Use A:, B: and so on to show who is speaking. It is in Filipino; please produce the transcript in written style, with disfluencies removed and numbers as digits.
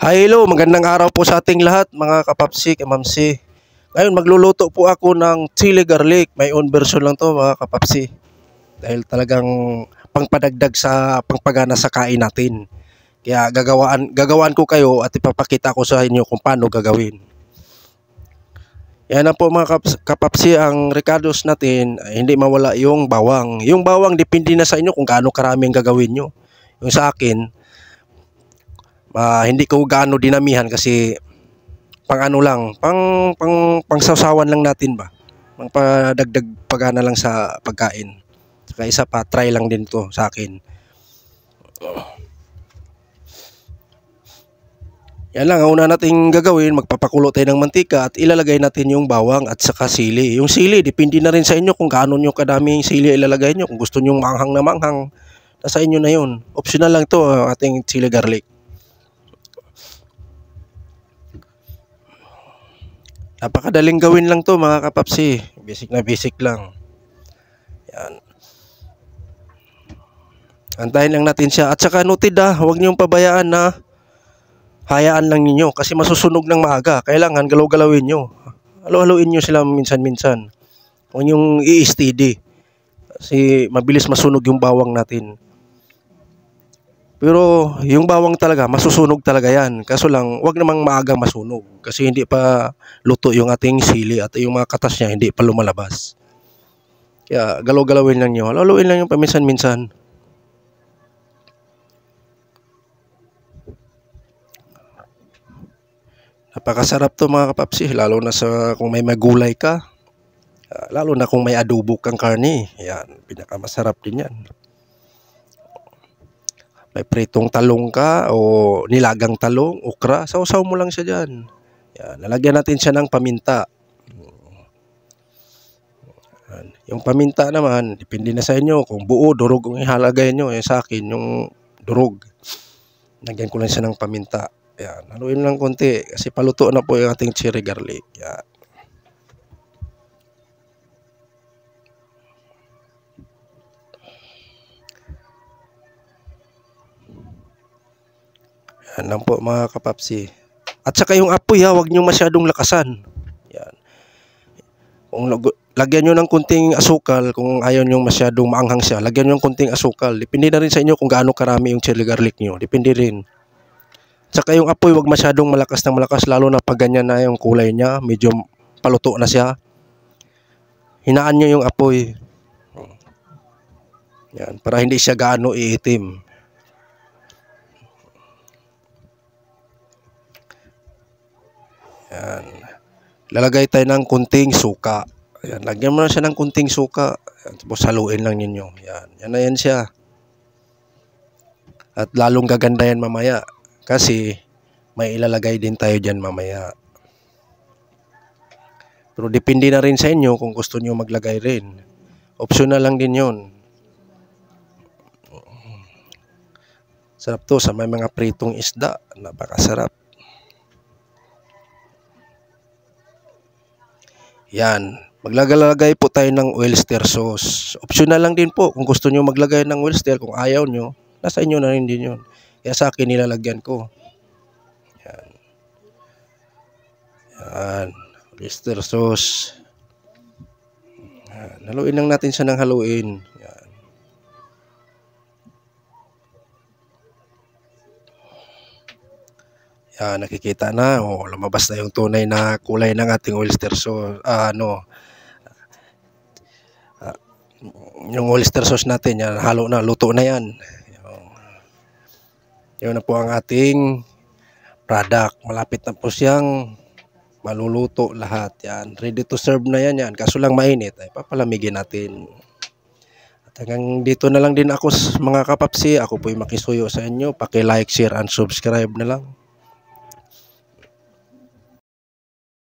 A: Hi, hello, magandang araw po sa ating lahat mga kapapsi, kamamsi. Ngayon magluluto po ako ng chili garlic. May own version lang to mga kapapsi. Dahil talagang pangpadagdag sa pangpagana sa kain natin. Kaya gagawaan ko kayo at ipapakita ko sa inyo kung paano gagawin. Yan na po mga kapapsi, ang recados natin, hindi mawala yung bawang. Yung bawang depende na sa inyo kung gaano karami ang gagawin nyo. Yung sa akin, hindi ko gaano dinamihan kasi pang ano lang, pang sausawan lang natin ba. Pang padagdag pagana lang sa pagkain. Saka isa pa, try lang din to sa akin. Yan lang, ang una nating gagawin, magpapakulo tayo ng mantika at ilalagay natin yung bawang at saka sili. Yung sili, depende na rin sa inyo kung gaano nyo kadaming sili ilalagay nyo. Kung gusto nyo manghang na manghang, nasa inyo na yun. Optional lang to, ating chili garlic. Napakadaling gawin lang to mga kapapsi. Basic na basic lang. Yan. Antayin lang natin siya. At saka noted huwag niyong pabayaan na hayaan lang ninyo. Kasi masusunog ng maaga. Kailangan galaw-galawin nyo. Halo-haluin nyo sila minsan-minsan. Huwag niyong i-steady. Kasi mabilis masunog yung bawang natin. Pero yung bawang talaga, masusunog talaga yan. Kaso lang, wag namang maagang masunog. Kasi hindi pa luto yung ating sili at yung mga katas niya hindi pa lumalabas. Kaya galaw-galawin lang nyo. Laluin lang yung paminsan-minsan. Napakasarap to mga kapapsi. Lalo na sa kung may magulay ka. Lalo na kung may adobo kang karne. Yan, pinakamasarap din yan. May pritong talong ka o nilagang talong, okra, sausaw mo lang siya dyan. Yan, lalagyan natin siya ng paminta. Yan. Yung paminta naman, depende na sa inyo kung buo, durog ang ihalagay nyo. Sa akin, yung durog. Lagyan ko lang siya ng paminta. Yan, haluin lang konti kasi paluto na po yung ating chili garlic. Yan. Yan lang po mga kapapsi. At saka yung apoy huwag nyo masyadong lakasan. Yan. Kung lagyan nyo ng kunting asukal, kung ayaw nyo masyadong maanghang siya, lagyan nyo ng kunting asukal. Depende na rin sa inyo kung gaano karami yung chili garlic nyo. Depende rin. At saka yung apoy huwag masyadong malakas na malakas, lalo na pag ganyan na yung kulay niya, medyo paluto na siya. Hinaan nyo yung apoy. Yan, para hindi siya gaano iitim. Yan. Lalagay tayo ng kunting suka. Yan. Lagyan mo na siya ng kunting suka. Yan. Tapos haluin lang ninyo. Yan. Yan na yan siya. At lalong gaganda yan mamaya. Kasi may ilalagay din tayo dyan mamaya. Pero depende na rin sa inyo kung gusto nyo maglagay rin. Optional lang din yun. Sarap to sa may mga pritong isda. Napakasarap. Yan, maglalagay po tayo ng oyster sauce. Optional lang din po kung gusto nyo maglagay ng oyster. Kung ayaw nyo, nasa inyo na rin din yun. Kaya sa akin nilalagyan ko. Yan. Yan, oyster sauce. Yan. Haluin lang natin siya ng haluin. Yan. Yan, nakikita na. Lumabas na yung tunay na kulay ng ating oyster sauce. Yung oyster sauce natin, yan, halo na, luto na yan. Yun na po ang ating product. Malapit na po siyang maluluto lahat. Yan, ready to serve na yan. Kaso lang mainit, ay papalamigin natin. At hanggang dito na lang din ako mga kapapsi. Ako po'y makisuyo sa inyo. Paki-like, share, and subscribe na lang.